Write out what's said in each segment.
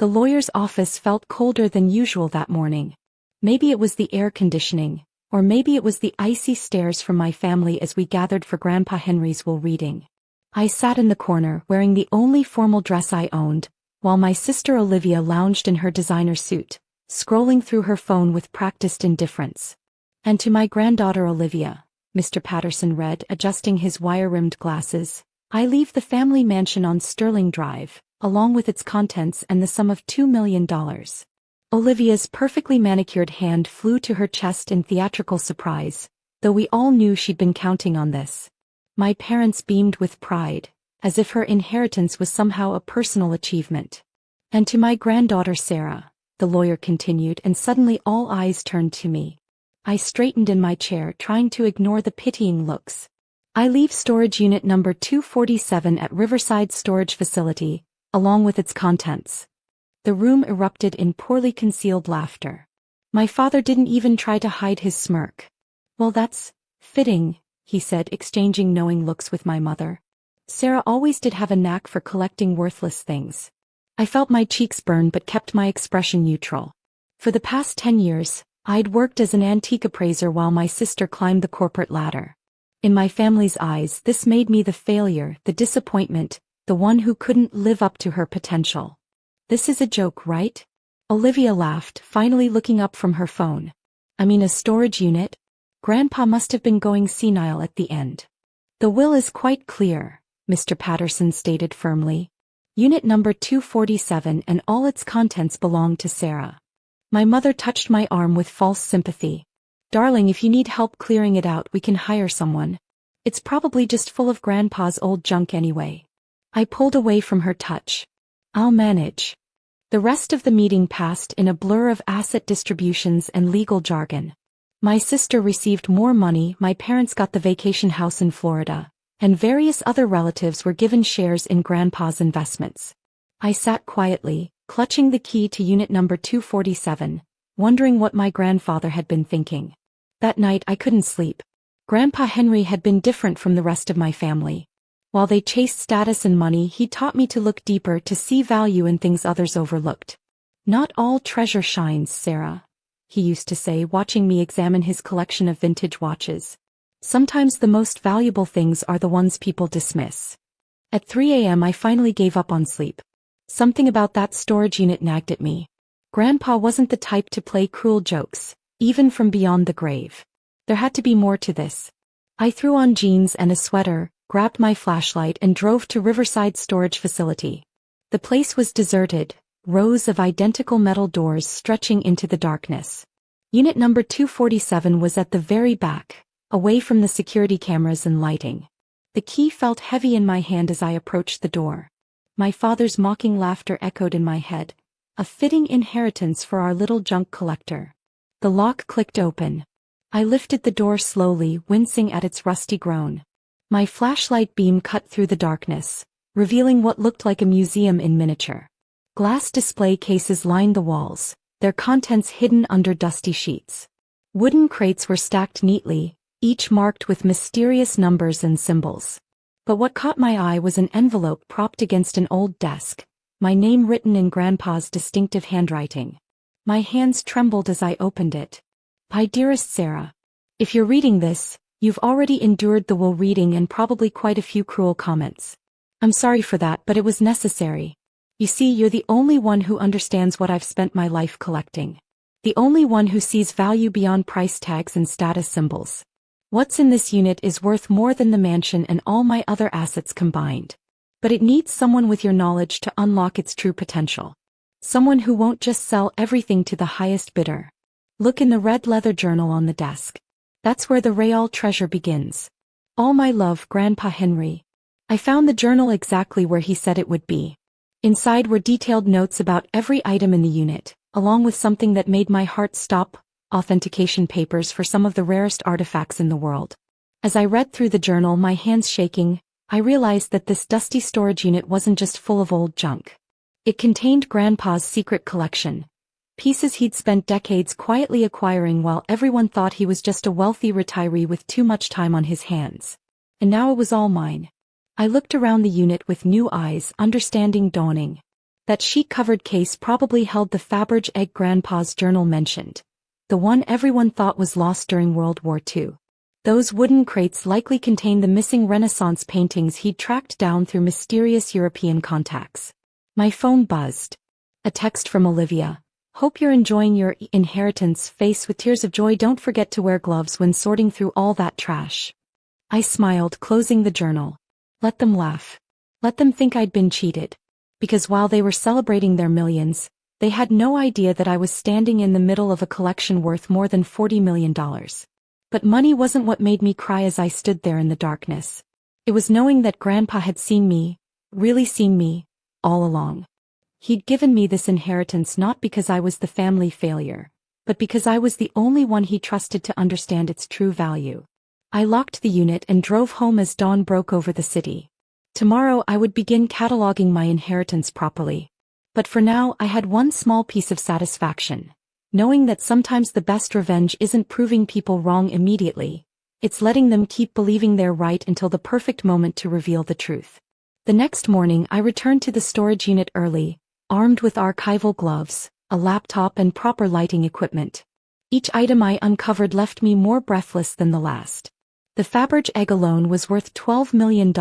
The lawyer's office felt colder than usual that morning. Maybe it was the air conditioning, or maybe it was the icy stares from my family as we gathered for Grandpa Henry's will reading. I sat in the corner wearing the only formal dress I owned, while my sister Olivia lounged in her designer suit, scrolling through her phone with practiced indifference. And to my granddaughter Olivia, Mr. Patterson read, adjusting his wire-rimmed glasses, I leave the family mansion on Sterling Drive, along with its contents and the sum of $2 million. Olivia's perfectly manicured hand flew to her chest in theatrical surprise, though we all knew she'd been counting on this. My parents beamed with pride, as if her inheritance was somehow a personal achievement. And to my granddaughter Sarah, the lawyer continued, and suddenly all eyes turned to me. I straightened in my chair, trying to ignore the pitying looks. I leave storage unit number 247 at Riverside Storage Facility, along with its contents. The room erupted in poorly concealed laughter. My father didn't even try to hide his smirk. Well, that's fitting, he said, exchanging knowing looks with my mother. Sarah always did have a knack for collecting worthless things. I felt my cheeks burn but kept my expression neutral. For the past 10 years, I'd worked as an antique appraiser while my sister climbed the corporate ladder. In my family's eyes, this made me the failure, the disappointment, the one who couldn't live up to her potential. This is a joke, right? Olivia laughed, finally looking up from her phone. I mean, a storage unit? Grandpa must have been going senile at the end. The will is quite clear, Mr. Patterson stated firmly. Unit number 247 and all its contents belong to Sarah. My mother touched my arm with false sympathy. Darling, if you need help clearing it out, we can hire someone. It's probably just full of Grandpa's old junk anyway. I pulled away from her touch. I'll manage. The rest of the meeting passed in a blur of asset distributions and legal jargon. My sister received more money, my parents got the vacation house in Florida, and various other relatives were given shares in Grandpa's investments. I sat quietly, clutching the key to unit number 247, wondering what my grandfather had been thinking. That night I couldn't sleep. Grandpa Henry had been different from the rest of my family. While they chased status and money, he taught me to look deeper, to see value in things others overlooked. Not all treasure shines, Sarah, he used to say, watching me examine his collection of vintage watches. Sometimes the most valuable things are the ones people dismiss. At 3 a.m. I finally gave up on sleep. Something about that storage unit nagged at me. Grandpa wasn't the type to play cruel jokes, even from beyond the grave. There had to be more to this. I threw on jeans and a sweater, grabbed my flashlight and drove to Riverside Storage Facility. The place was deserted, rows of identical metal doors stretching into the darkness. Unit number 247 was at the very back, away from the security cameras and lighting. The key felt heavy in my hand as I approached the door. My father's mocking laughter echoed in my head, a fitting inheritance for our little junk collector. The lock clicked open. I lifted the door slowly, wincing at its rusty groan. My flashlight beam cut through the darkness, revealing what looked like a museum in miniature. Glass display cases lined the walls, their contents hidden under dusty sheets. Wooden crates were stacked neatly, each marked with mysterious numbers and symbols. But what caught my eye was an envelope propped against an old desk, my name written in Grandpa's distinctive handwriting. My hands trembled as I opened it. My dearest Sarah, if you're reading this, you've already endured the will reading and probably quite a few cruel comments. I'm sorry for that, but it was necessary. You see, you're the only one who understands what I've spent my life collecting. The only one who sees value beyond price tags and status symbols. What's in this unit is worth more than the mansion and all my other assets combined. But it needs someone with your knowledge to unlock its true potential. Someone who won't just sell everything to the highest bidder. Look in the red leather journal on the desk. That's where the real treasure begins. All my love, Grandpa Henry. I found the journal exactly where he said it would be. Inside were detailed notes about every item in the unit, along with something that made my heart stop, authentication papers for some of the rarest artifacts in the world. As I read through the journal, my hands shaking, I realized that this dusty storage unit wasn't just full of old junk. It contained Grandpa's secret collection. Pieces he'd spent decades quietly acquiring while everyone thought he was just a wealthy retiree with too much time on his hands. And now it was all mine. I looked around the unit with new eyes, understanding dawning. That sheet-covered case probably held the Faberge egg Grandpa's journal mentioned. The one everyone thought was lost during World War II. Those wooden crates likely contained the missing Renaissance paintings he'd tracked down through mysterious European contacts. My phone buzzed. A text from Olivia. Hope you're enjoying your inheritance. Face with tears of joy. Don't forget to wear gloves when sorting through all that trash. I smiled, closing the journal. Let them laugh. Let them think I'd been cheated. Because while they were celebrating their millions, they had no idea that I was standing in the middle of a collection worth more than $40 million. But money wasn't what made me cry as I stood there in the darkness. It was knowing that Grandpa had seen me, really seen me, all along. He'd given me this inheritance not because I was the family failure, but because I was the only one he trusted to understand its true value. I locked the unit and drove home as dawn broke over the city. Tomorrow I would begin cataloging my inheritance properly. But for now I had one small piece of satisfaction. Knowing that sometimes the best revenge isn't proving people wrong immediately, it's letting them keep believing they're right until the perfect moment to reveal the truth. The next morning I returned to the storage unit early, armed with archival gloves, a laptop and proper lighting equipment. Each item I uncovered left me more breathless than the last. The Faberge egg alone was worth $12 million,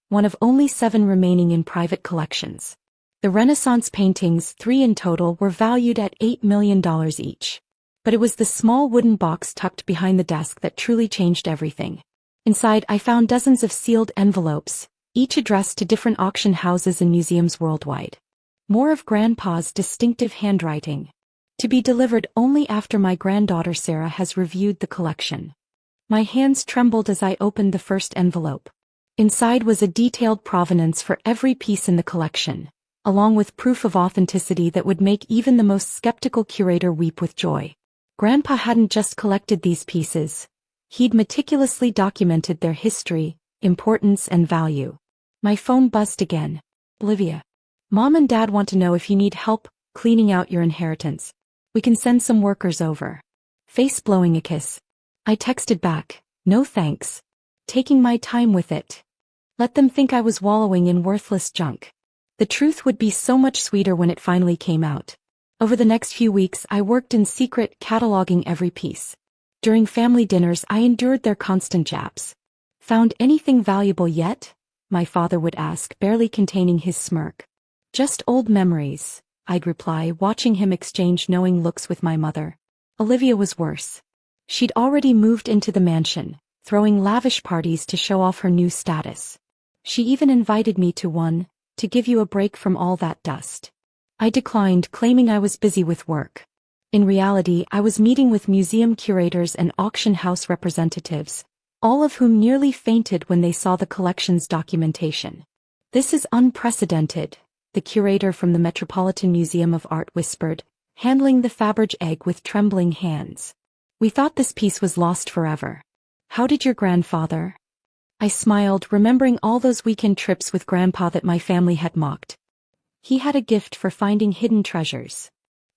one of only 7 remaining in private collections. The Renaissance paintings, 3 in total, were valued at $8 million each. But it was the small wooden box tucked behind the desk that truly changed everything. Inside I found dozens of sealed envelopes, each addressed to different auction houses and museums worldwide. More of Grandpa's distinctive handwriting. To be delivered only after my granddaughter Sarah has reviewed the collection. My hands trembled as I opened the first envelope. Inside was a detailed provenance for every piece in the collection, along with proof of authenticity that would make even the most skeptical curator weep with joy. Grandpa hadn't just collected these pieces. He'd meticulously documented their history, importance and value. My phone buzzed again. Olivia. Mom and Dad want to know if you need help cleaning out your inheritance. We can send some workers over. Face blowing a kiss. I texted back, no thanks. Taking my time with it. Let them think I was wallowing in worthless junk. The truth would be so much sweeter when it finally came out. Over the next few weeks I worked in secret, cataloging every piece. During family dinners I endured their constant jabs. Found anything valuable yet? My father would ask, barely containing his smirk. Just old memories, I'd reply, watching him exchange knowing looks with my mother. Olivia was worse. She'd already moved into the mansion, throwing lavish parties to show off her new status. She even invited me to one, to give you a break from all that dust. I declined, claiming I was busy with work. In reality, I was meeting with museum curators and auction house representatives, all of whom nearly fainted when they saw the collection's documentation. This is unprecedented, the curator from the Metropolitan Museum of Art whispered, handling the Faberge egg with trembling hands. We thought this piece was lost forever. How did your grandfather? I smiled, remembering all those weekend trips with Grandpa that my family had mocked. He had a gift for finding hidden treasures.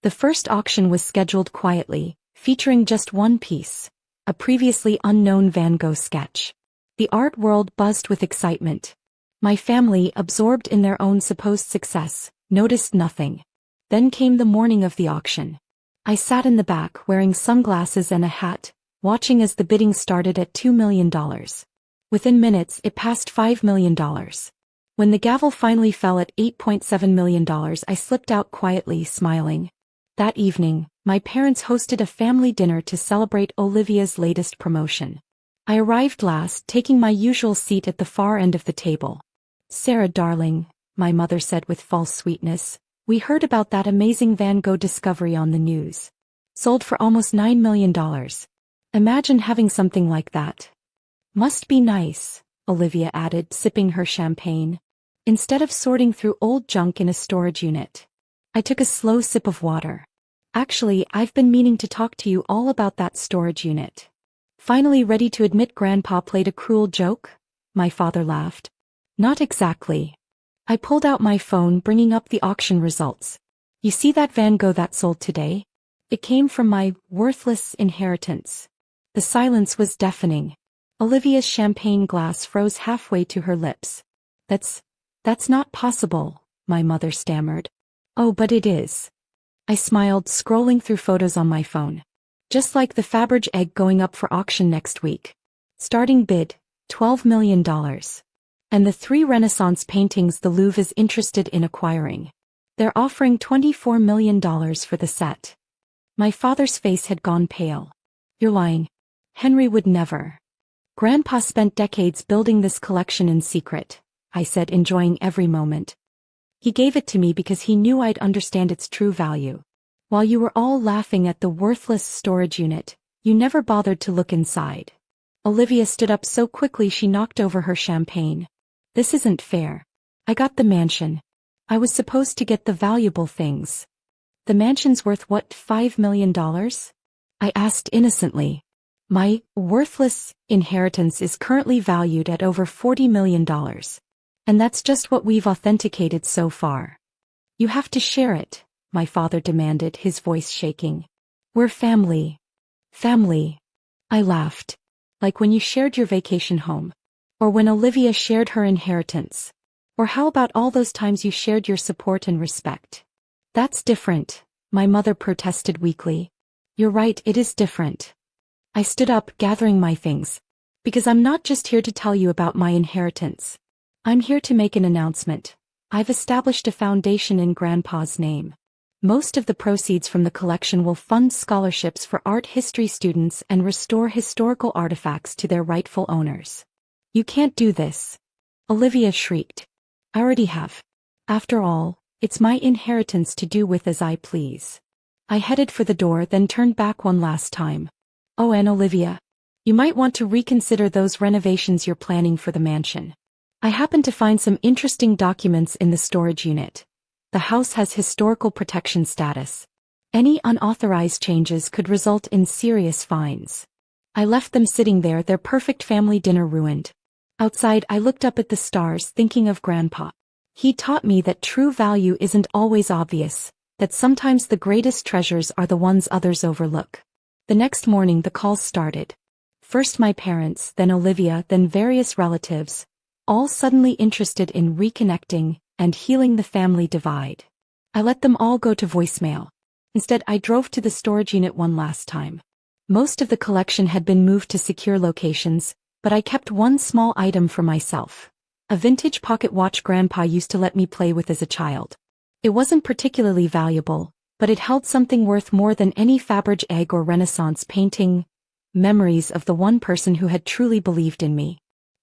The first auction was scheduled quietly, featuring just one piece, a previously unknown Van Gogh sketch. The art world buzzed with excitement. My family, absorbed in their own supposed success, noticed nothing. Then came the morning of the auction. I sat in the back wearing sunglasses and a hat, watching as the bidding started at $2 million. Within minutes it passed $5 million. When the gavel finally fell at $8.7 million, I slipped out quietly, smiling. That evening, my parents hosted a family dinner to celebrate Olivia's latest promotion. I arrived last, taking my usual seat at the far end of the table. Sarah, darling, my mother said with false sweetness, we heard about that amazing Van Gogh discovery on the news. Sold for almost $9 million. Imagine having something like that. Must be nice, Olivia added, sipping her champagne. Instead of sorting through old junk in a storage unit. I took a slow sip of water. Actually, I've been meaning to talk to you all about that storage unit. Finally ready to admit Grandpa played a cruel joke? My father laughed. Not exactly. I pulled out my phone, bringing up the auction results. You see that Van Gogh that sold today? It came from my worthless inheritance. The silence was deafening. Olivia's champagne glass froze halfway to her lips. That's not possible, my mother stammered. Oh, but it is. I smiled, scrolling through photos on my phone. Just like the Faberge egg going up for auction next week. Starting bid, $12 million. And the 3 Renaissance paintings the Louvre is interested in acquiring. They're offering $24 million for the set. My father's face had gone pale. You're lying. Henry would never. Grandpa spent decades building this collection in secret, I said, enjoying every moment. He gave it to me because he knew I'd understand its true value. While you were all laughing at the worthless storage unit, you never bothered to look inside. Olivia stood up so quickly she knocked over her champagne. This isn't fair. I got the mansion. I was supposed to get the valuable things. The mansion's worth what, $5 million? I asked innocently. My worthless inheritance is currently valued at over $40 million. And that's just what we've authenticated so far. You have to share it, my father demanded, his voice shaking. We're family. Family. I laughed. Like when you shared your vacation home. Or when Olivia shared her inheritance. Or how about all those times you shared your support and respect? That's different, my mother protested weakly. You're right, it is different. I stood up, gathering my things. Because I'm not just here to tell you about my inheritance. I'm here to make an announcement. I've established a foundation in Grandpa's name. Most of the proceeds from the collection will fund scholarships for art history students and restore historical artifacts to their rightful owners. You can't do this. Olivia shrieked. I already have. After all, it's my inheritance to do with as I please. I headed for the door, then turned back one last time. Oh, and Olivia, you might want to reconsider those renovations you're planning for the mansion. I happened to find some interesting documents in the storage unit. The house has historical protection status. Any unauthorized changes could result in serious fines. I left them sitting there, their perfect family dinner ruined. Outside, I looked up at the stars, thinking of Grandpa. He taught me that true value isn't always obvious, that sometimes the greatest treasures are the ones others overlook. The next morning the calls started. First my parents, then Olivia, then various relatives, all suddenly interested in reconnecting and healing the family divide. I let them all go to voicemail. Instead, I drove to the storage unit one last time. Most of the collection had been moved to secure locations, but I kept one small item for myself. A vintage pocket watch Grandpa used to let me play with as a child. It wasn't particularly valuable, but it held something worth more than any Faberge egg or Renaissance painting. Memories of the one person who had truly believed in me.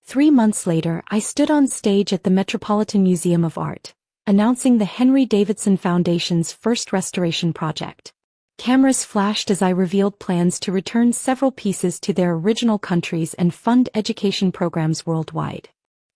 3 months later, I stood on stage at the Metropolitan Museum of Art, announcing the Henry Davidson Foundation's first restoration project. Cameras flashed as I revealed plans to return several pieces to their original countries and fund education programs worldwide.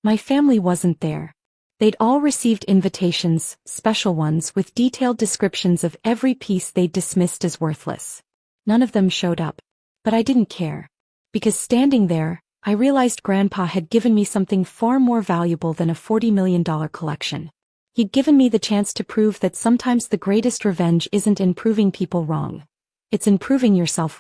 My family wasn't there. They'd all received invitations, special ones with detailed descriptions of every piece they'd dismissed as worthless. None of them showed up. But I didn't care. Because standing there, I realized Grandpa had given me something far more valuable than a $40 million collection. He'd given me the chance to prove that sometimes the greatest revenge isn't in proving people wrong. It's in proving yourself right.